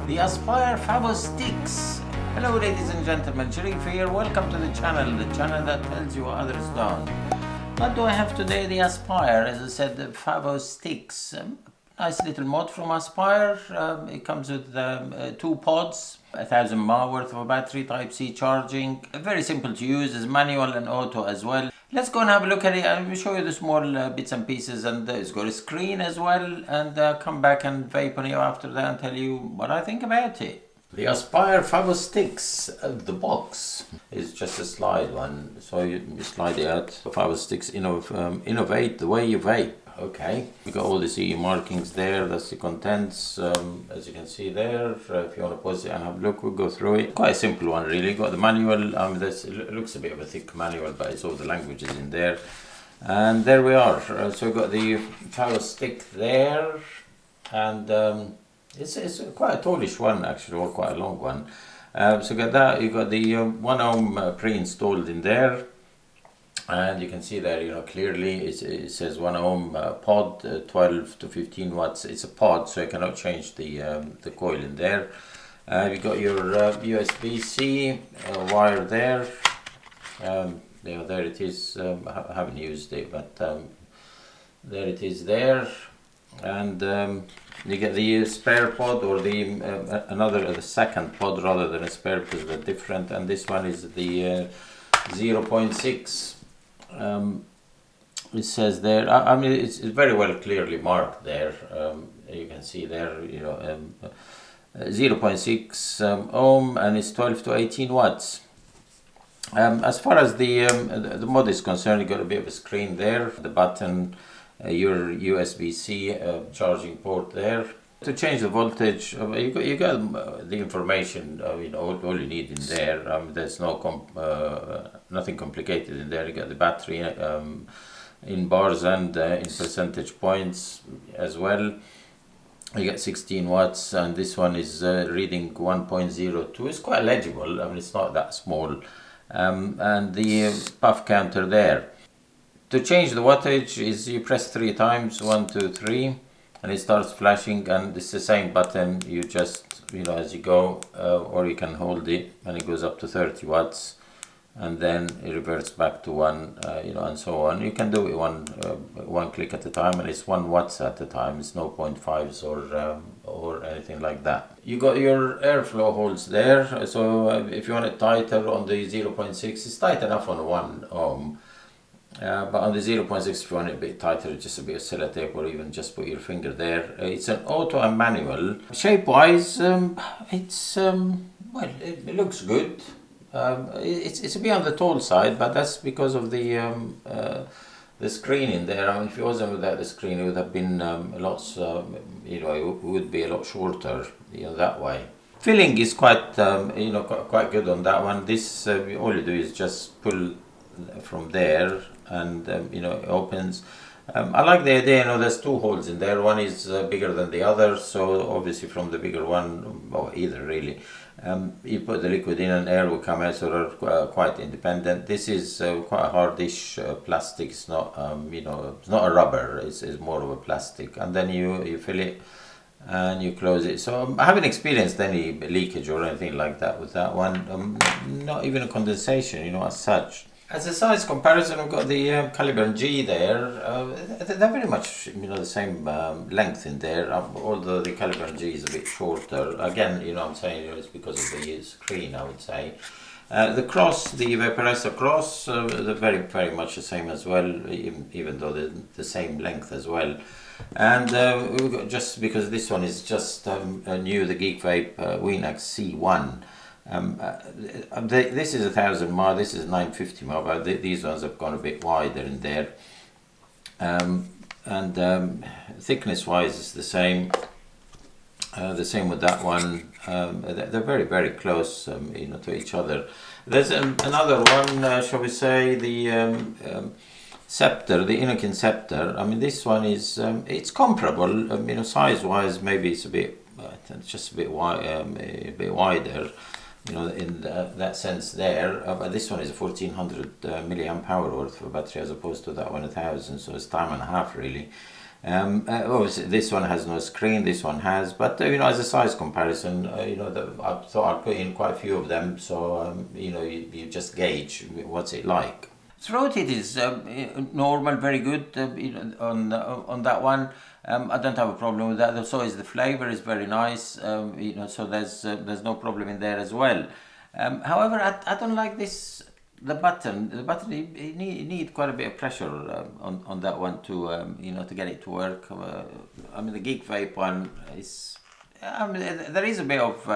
the Aspire Favostix. Hello ladies and gentlemen, Sharif here. Welcome to the channel that tells you what others don't. What do I have today? The Aspire, as I said, the Favostix. Nice little mod from Aspire. It comes with 2 pods, 1000 mAh worth of a battery, Type-C charging. Very simple to use, is manual and auto as well. Let's go and have a look at it. I'll show you the small bits and pieces, and it's got a screen as well, and come back and vape on you after that and tell you what I think about it. The Aspire Favostix, the box is just a slide one, so you slide it out. Favostix innovate the way you vape. Okay, you got all the CE markings there. That's the contents, as you can see there. If you want to pause it and have a look, we'll go through it. Quite a simple one, really. Got the manual. It looks a bit of a thick manual, but it's all the languages in there. And there we are. So we've got the Favostix there, and it's quite a tallish one actually, or quite a long one. So you got that. You got the 1 ohm pre-installed in there. And you can see there, clearly it says 1 ohm pod, 12 to 15 watts. It's a pod, so you cannot change the coil in there. You got your USB-C wire there. There it is. I haven't used it, but there it is there. And you get the spare pod, or the second pod rather than a spare, because they're different. And this one is the 0.6. It says there, it's very well clearly marked there. You can see there, 0.6 ohm, and it's 12 to 18 watts. As far as the mod is concerned, you got a bit of a screen there, the button, your USB-C charging port there. To change the voltage, you got the information, all you need in there. There's nothing complicated in there. You got the battery in bars and in percentage points as well. You get 16 watts, and this one is reading 1.02. It's quite legible. It's not that small. And the puff counter there. To change the wattage is you press 3 times, 1, 2, 3. And it starts flashing, and it's the same button. You just, as you go, or you can hold it, and it goes up to 30 watts, and then it reverts back to 1, and so on. You can do it one click at a time, and it's 1 watts at a time. It's no 0.5s or anything like that. You got your airflow holes there. So if you want it tighter on the 0.6, it's tight enough on 1 ohm. But on the 0.6, if you want it a bit tighter, just a bit of sellotape, or even just put your finger there. It's an auto and manual. Shape-wise, it's well, it looks good. It's a bit on the tall side, but that's because of the screen in there. if it wasn't without the screen, it would have been it would be a lot shorter, that way. Filling is quite quite good on that one. This all you do is just pull from there, and it opens. I like the idea, there's 2 holes in there. One is bigger than the other, so obviously from the bigger one, or either really, you put the liquid in and air will come out, so they're quite independent. This is quite a hardish plastic. It's not it's not a rubber, it's more of a plastic, and then you fill it and you close it. So I haven't experienced any leakage or anything like that with that one. Not even a condensation, as such. As a size comparison, we've got the Caliber G there. They're very much the same length in there, although the Caliber G is a bit shorter. Again, I'm saying it's because of the screen, I would say. The Cross, the Vaporizer Cross, they're very, very much the same as well, even though they're the same length as well. And we've got, just because this one is just new, the Geek Vape Winax C1. This is 1000 mAh, this is 950 mAh, but these ones have gone a bit wider in there. Thickness wise is the same. The same with that one. They're very, very close, to each other. There's another one, shall we say, the Scepter, the Inokin Scepter. This one is it's comparable. Size wise, maybe it's a bit, just a bit wider. In that sense there, but this one is a 1400 milliamp hour worth of battery, as opposed to that one 1000, so it's time and a half really. Obviously, this one has no screen. This one has, but as a size comparison, I thought I'd put in quite a few of them, so you just gauge what's it like. Throat heat is normal, very good on that one. I don't have a problem with that. So is the flavor is very nice. So there's no problem in there as well. However, I don't like this. The button, you need quite a bit of pressure on that one to get it to work. I mean, the Geek Vape one is, there is a bit of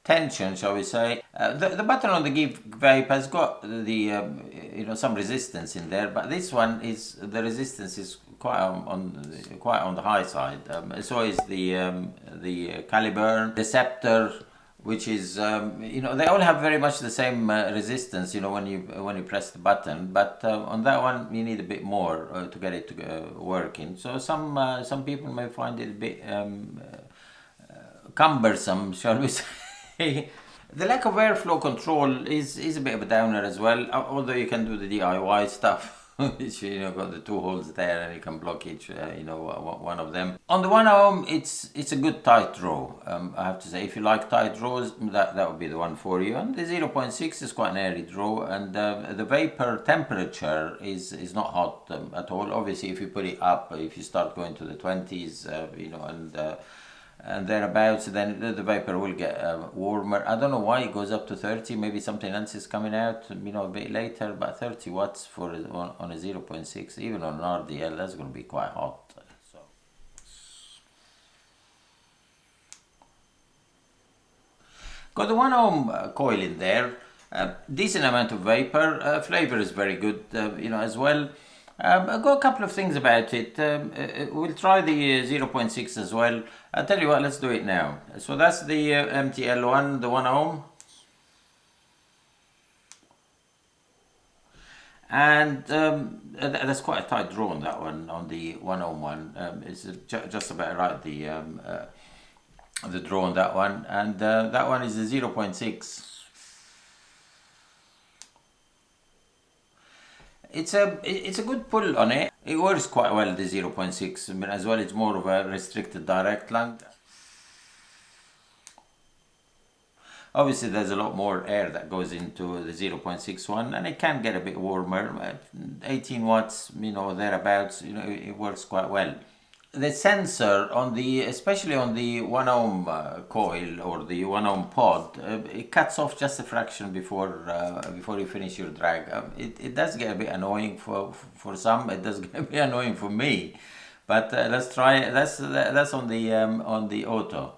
tension, shall we say. The button on the Geek Vape has got the some resistance in there, but this one the resistance is quite on the high side. So is the Caliburn, the Scepter, which is they all have very much the same resistance when you press the button, but on that one you need a bit more to get it to working. So some people may find it a bit cumbersome, shall we say. The lack of airflow control is a bit of a downer as well, although you can do the DIY stuff. Which got the two holes there and you can block each one of them. On the 1 ohm, it's a good tight draw. I have to say, if you like tight draws, that would be the one for you. And the 0.6 is quite an airy draw, and the vapor temperature is not hot at all. Obviously, if you put it up, if you start going to the 20s, and thereabouts, then the vapor will get warmer. I don't know why it goes up to 30. Maybe something else is coming out a bit later, but 30 watts on a 0.6, even on an RDL, that's going to be quite hot. So got the 1 ohm coil in there, decent amount of vapor, flavor is very good as well. I've got a couple of things about it. We'll try the 0.6 as well. I'll tell you what, let's do it now. So that's the MTL one, the 1 ohm. And that's quite a tight draw on that one, on the 1 ohm one. It's just about right, the draw on that one. And that one is the 0.6. It's a good pull on it. It works quite well, the 0.6, but as well it's more of a restricted direct lung. Obviously there's a lot more air that goes into the 0.6 one, and it can get a bit warmer. 18 watts, thereabouts, it works quite well. The sensor especially on the 1 ohm coil or the 1 ohm pod, it cuts off just a fraction before you finish your drag. It does get a bit annoying for some. It does get a bit annoying for me, but let's try it. That's on the auto.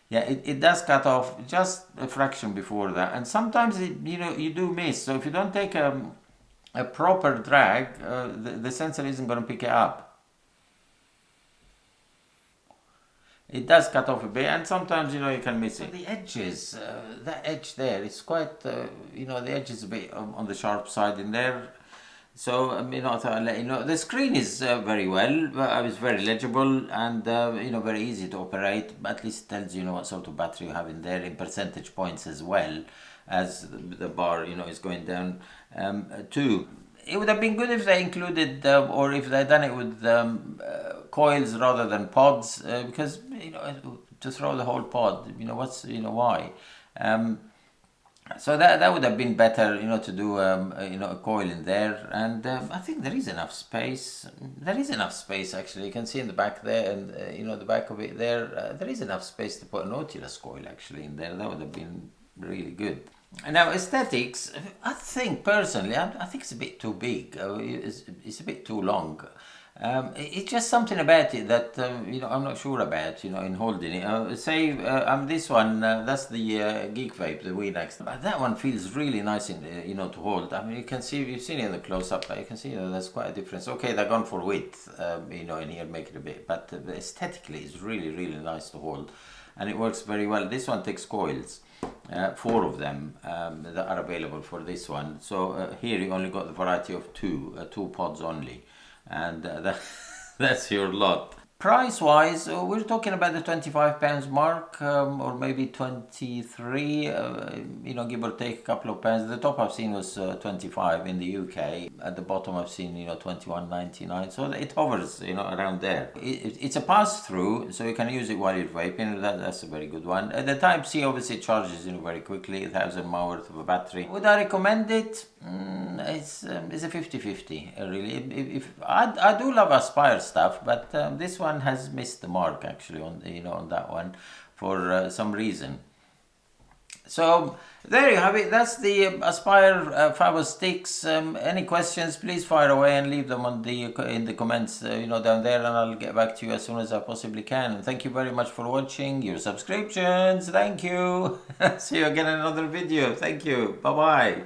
Yeah, it does cut off just a fraction before that, and sometimes you do miss. So if you don't take a proper drag, the sensor isn't going to pick it up. It does cut off a bit, and sometimes you can miss it. The edges, that edge there, it's quite the edge is a bit on the sharp side in there. So I thought I'd let you know. The screen is very well. It's very legible and very easy to operate. At least tells you what sort of battery you have in there in percentage points as well as the bar is going down too. It would have been good if they included or if they'd done it with coils rather than pods, because to throw the whole pod, why. So that would have been better, to do a coil in there, and I think there is enough space. There is enough space actually. You can see in the back there, and the back of it there. There is enough space to put a Nautilus coil actually in there. That would have been really good. And now aesthetics, I think personally, I think it's a bit too big. It's a bit too long. It's just something about it that I'm not sure about. In holding it. Say this one. That's the Geek Vape, the Weedax. That one feels really nice in to hold. I mean, you can see, you've seen it in the close up. You can see there's quite a difference. Okay, they're gone for width. In here make it a bit, but aesthetically, it's really really nice to hold, and it works very well. This one takes coils. 4 of them that are available for this one. So here you only got the variety of two pods only, and that's your lot. Price wise, we're talking about the £25 mark, or maybe 23, give or take a couple of pence. The top I've seen was 25 in the UK. At the bottom I've seen 21.99, so it hovers around there. It's a pass through, so you can use it while you're vaping. That's a very good one. The Type C obviously charges very quickly, 1,000 mAh worth of a battery. Would I recommend it? It's a 50-50 really. If I do love Aspire stuff, but this one has missed the mark actually on that one for some reason. So there you have it. That's the Aspire Favostix. Any questions, please fire away and leave them in the comments down there, and I'll get back to you as soon as I possibly can. And thank you very much for watching, your subscriptions. Thank you. See you again in another video. Thank you. Bye bye.